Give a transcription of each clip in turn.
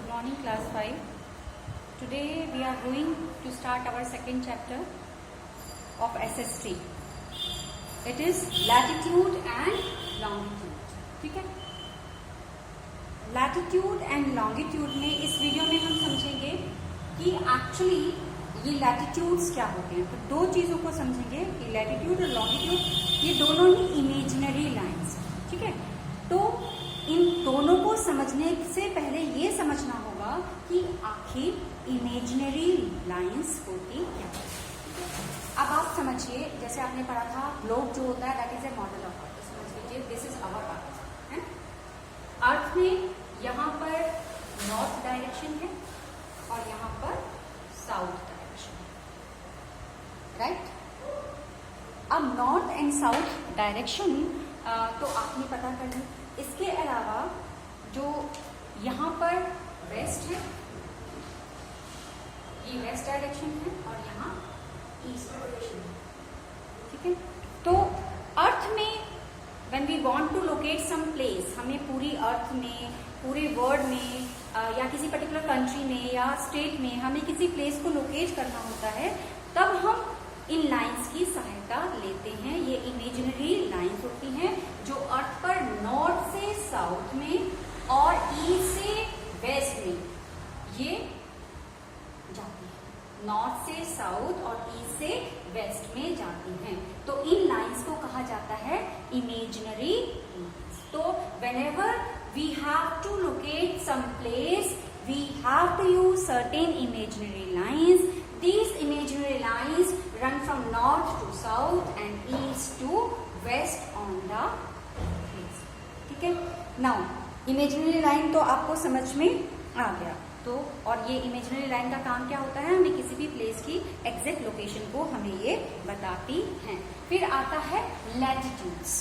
Good morning, class 5. Today we are going to start our second chapter of SST. It is latitude and longitude. ठीक है? Latitude and longitude में इस video में हम समझेंगे कि एक्चुअली ये लैटिट्यूड्स क्या होते हैं. तो दो चीजों को समझेंगे कि लैटिट्यूड और लॉन्गिट्यूड ये दोनों ही इमेजिनरी लाइंस. ठीक है? तो इन दोनों को समझने से पहले ये समझना होगा कि आखिर इमेजिनरी लाइंस होती क्या है. अब आप समझिए, जैसे आपने पढ़ा था ग्लोब जो होता है that is a model of earth. समझ लीजिए दिस इज आवर अर्थ है. अर्थ में यहाँ पर नॉर्थ डायरेक्शन है और यहाँ पर साउथ डायरेक्शन है. राइट? अब नॉर्थ एंड साउथ डायरेक्शन तो आपने पता कर ली. इसके अलावा जो यहाँ पर वेस्ट है, ये वेस्ट डायरेक्शन है और यहाँ ईस्ट डायरेक्शन है. ठीक है? तो अर्थ में when we want to locate some place, हमें पूरी अर्थ में, पूरे वर्ल्ड में या किसी पर्टिकुलर कंट्री में या स्टेट में हमें किसी प्लेस को लोकेट करना होता है, तब हम इन लाइंस की सहायता लेते हैं. ये इमेजिनरी लाइंस होती हैं जो अर्थ पर नॉर्थ से साउथ में और ईस्ट से वेस्ट में ये जाती है. नॉर्थ से साउथ और ईस्ट से वेस्ट में जाती हैं. तो इन लाइंस को कहा जाता है इमेजिनरी लाइंस. तो whenever we have to locate some place, we have to use certain imaginary lines. These imaginary lines run from north to south and east to west on the place. ठीक है? Now, imaginary line तो आपको समझ में आ गया. तो और ये imaginary line का काम क्या होता है? हमें किसी भी प्लेस की एग्जैक्ट लोकेशन को हमें ये बताती हैं. फिर आता है latitudes.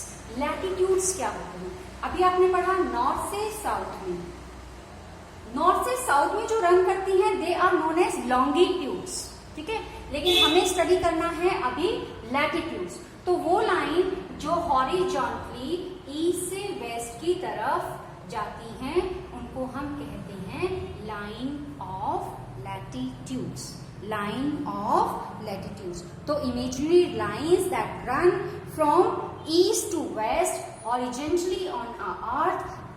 Latitudes क्या होते हैं? अभी आपने पढ़ा नॉर्थ से साउथ में. नॉर्थ से साउथ में जो रन करती हैं they are known as longitudes. ठीक है? लेकिन हमें स्टडी करना है अभी लैटिट्यूड्स. तो वो लाइन जो हॉरिजॉन्टली ईस्ट से वेस्ट की तरफ जाती हैं उनको हम कहते हैं line of latitudes. Line of latitudes. तो imaginary lines that run from east to west horizontally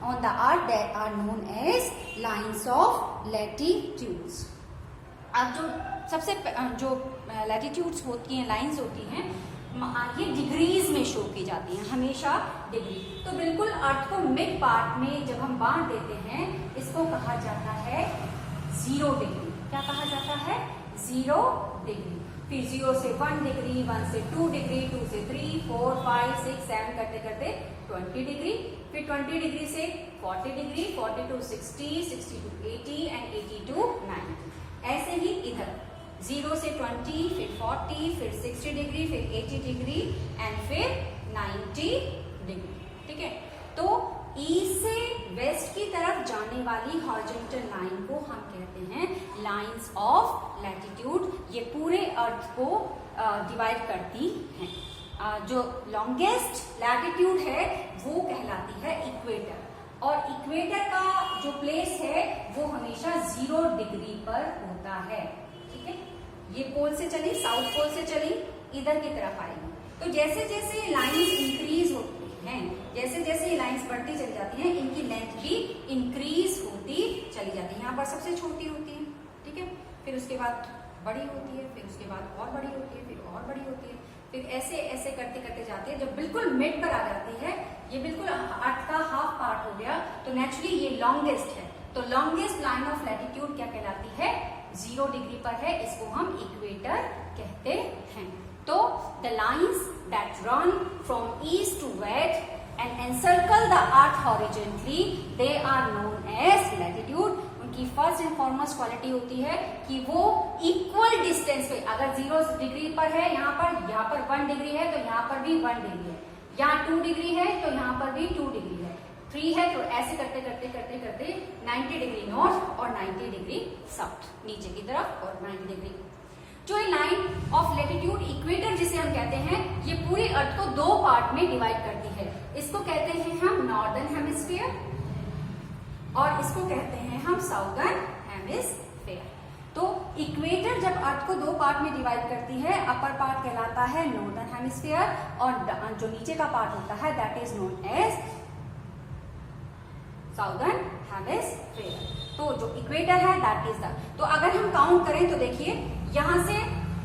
on the earth that are known as lines of latitudes. अब जो सबसे जो लैटिट्यूड्स होती हैं, लाइंस होती हैं, ये डिग्रीज में शो की जाती हैं, हमेशा डिग्री. तो बिल्कुल अर्थ को मिड पार्ट में जब हम बांट देते हैं इसको कहा जाता है 0 डिग्री. क्या कहा जाता है? 0 डिग्री. फिर 0 से 1 डिग्री, 1 से 2 डिग्री, 2 से 3, 4, 5, 6, 7 करते करते 20 डिग्री. फिर 20 डिग्री से 40 degree, 40 to 60, 60 to 80 and 80 to 90. ऐसे ही इधर 0 से 20, फिर 40, फिर 60 डिग्री, फिर 80 डिग्री एंड फिर 90 डिग्री. ठीक है? तो ईस्ट से वेस्ट की तरफ जाने वाली हॉरिजॉन्टल लाइन को हम कहते हैं लाइंस ऑफ लैटिट्यूड. ये पूरे अर्थ को डिवाइड करती हैं. जो लॉन्गेस्ट लैटिट्यूड है वो कहलाती है इक्वेटर. और इक्वेटर का जो प्लेस है वो हमेशा 0 डिग्री पर होता है. ठीक है? ये पोल से चली, साउथ पोल से चली, इधर की तरफ आएगी. तो जैसे जैसे लाइंस इंक्रीज होती हैं, जैसे जैसे लाइंस बढ़ती चली जाती हैं, इनकी लेंथ भी इंक्रीज होती चली जाती है. यहाँ पर सबसे छोटी होती है. ठीक है? फिर उसके बाद बड़ी होती है, फिर उसके बाद और बड़ी होती है, फिर और बड़ी होती है. फिर ऐसे ऐसे करते करते जाते हैं. जब बिल्कुल मिड पर आ जाती है, ये बिल्कुल अर्थ का हाफ पार्ट हो गया, तो नेचुरली ये लॉन्गेस्ट है. तो लॉन्गेस्ट लाइन ऑफ लैटिट्यूड क्या कहलाती है? 0 डिग्री पर है. इसको हम इक्वेटर कहते हैं. तो the lines that run from east to west and encircle the earth horizontally, they are known as latitude. उनकी फर्स्ट एंड फॉरमोस्ट क्वालिटी होती है कि वो इक्वल डिस्टेंस पे, अगर 0 डिग्री पर है यहाँ पर 1 डिग्री है तो यहाँ पर भी 1 डिग्री है, यहाँ 2 डिग्री है तो यहाँ पर भी 2 डिग्री है, 3 है तो ऐसे करते करते करते करते 90 डिग्री नॉर्थ और 90 डिग्री साउथ नीचे की तरफ और 90 डिग्री. जो ये लाइन ऑफ लैटिट्यूड इक्वेटर जिसे हम कहते हैं, ये पूरे अर्थ को 2 पार्ट में डिवाइड करती है. इसको कहते हैं हम नॉर्दर्न हेमिस्फीयर और इसको कहते हैं हम साउदर्न हेमिस्फेयर। तो इक्वेटर जब अर्थ को दो पार्ट में डिवाइड करती है, अपर पार्ट कहलाता है नॉर्दर्न हेमिस्फीयर और जो नीचे का पार्ट होता है that is known as Southern Hemisphere. तो जो इक्वेटर है दैट इज द, तो अगर हम काउंट करें तो देखिए यहां से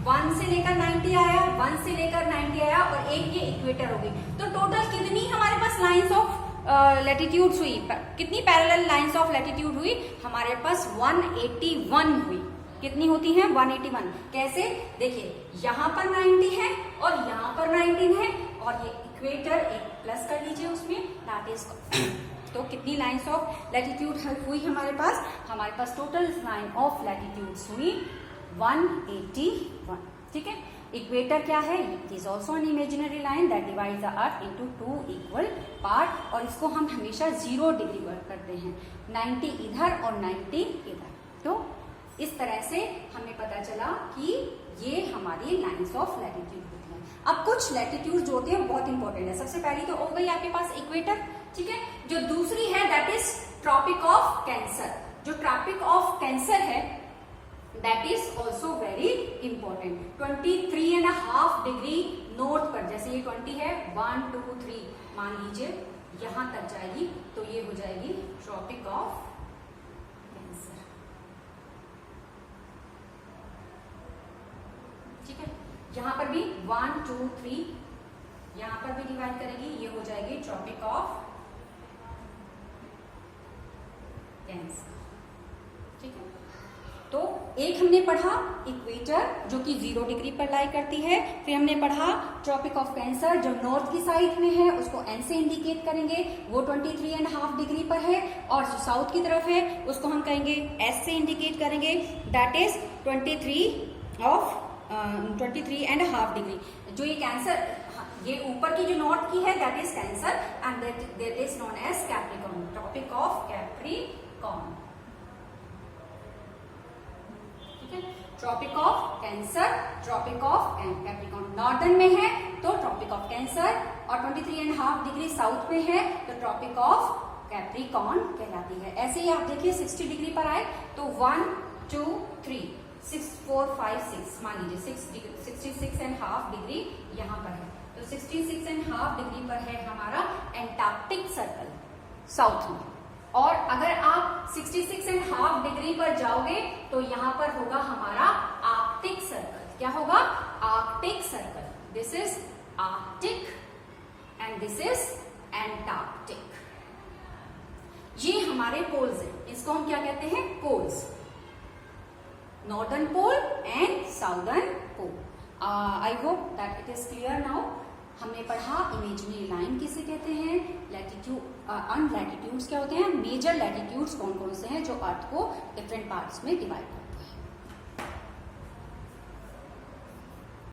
1 से लेकर 90 आया, 1 से लेकर 90 आया और एक ये इक्वेटर हो गई। तो टोटल कितनी हमारे पास लाइंस ऑफ लैटिट्यूड्स हुई, कितनी पैरेलल लाइंस ऑफ लैटिट्यूड हुई हमारे पास? 181 हुई। कितनी होती हैं? 181। कैसे? देखिए यहाँ पर 90 है और यहाँ पर 19 है और ये इक्वेटर एक प्लस कर लीजिए उसमें, दैट इज तो कितनी लाइंस ऑफ लैटिट्यूड हुई हमारे पास? हमारे पास टोटल लाइन ऑफ लैटिट्यूड्स हुई 181। ठीक है। इक्वेटर क्या है? It is also an imaginary line that divides the earth into 2 equal part और इसको हम हमेशा 0 डिग्री वर्क करते हैं, 90 इधर और 90 इधर। तो इस तरह से हमें पता चला कि ये हमारी लाइंस ऑफ लैटिट्यूड होती हैं। अब कुछ लैटिट्यूड जो होते हैं बहुत इंपॉर्टेंट है। सबसे पहली तो हो गई आपके पास इक्वेटर, ठीक है। जो दूसरी है that is Tropic of Cancer. जो ट्रॉपिक ऑफ कैंसर है that is also very important. 23.5 degree north पर, जैसे ये 20 है, 1 2 3 मान लीजिए यहां तक जाएगी तो ये हो जाएगी ट्रॉपिक ऑफ कैंसर। ठीक है। यहां पर भी 1 2 3 यहां पर भी डिवाइड करेगी, ये हो जाएगी ट्रॉपिक ऑफ कैंसर। ठीक है। तो एक हमने पढ़ा इक्वेटर जो कि 0 डिग्री पर लाई करती है, फिर हमने पढ़ा ट्रॉपिक ऑफ कैंसर जो नॉर्थ की साइड में है उसको एन से इंडिकेट करेंगे, वो 23.5 डिग्री पर है, और जो साउथ की तरफ है उसको हम कहेंगे एस से इंडिकेट करेंगे, दैट इज 23.5 डिग्री। जो ये कैंसर, ये ऊपर की जो नॉर्थ की है that is Cancer and that is known as Capricorn, Tropic of Capricorn. Tropic of Cancer, Tropic of Capricorn northern में है तो ट्रॉपिक ऑफ कैंसर, और 23.5 डिग्री साउथ में है तो ट्रॉपिक ऑफ कैप्रिकॉर्न कहलाती है। ऐसे ही आप देखिए 60 डिग्री पर आए तो 1 2 3 6 4 5 6 मान लीजिए 66.5 डिग्री यहाँ पर है, तो 66.5 डिग्री पर है हमारा एंटार्क्टिक सर्कल साउथ में। और अगर आप 66.5 डिग्री पर जाओगे तो यहां पर होगा हमारा आर्कटिक सर्कल। क्या होगा? Arctic Circle. This is Arctic and this is Antarctic. ये हमारे पोल्स हैं, इसको हम क्या कहते हैं? Poles, northern pole and southern pole. I hope that it is clear now. हमने पढ़ा इमेजिनरी लाइन किसे कहते हैं, लैटिट्यूड लैटिट्यूड्स क्या होते हैं, मेजर लैटिट्यूड्स कौन कौन से हैं जो अर्थ को डिफरेंट पार्ट्स में डिवाइड करते हैं।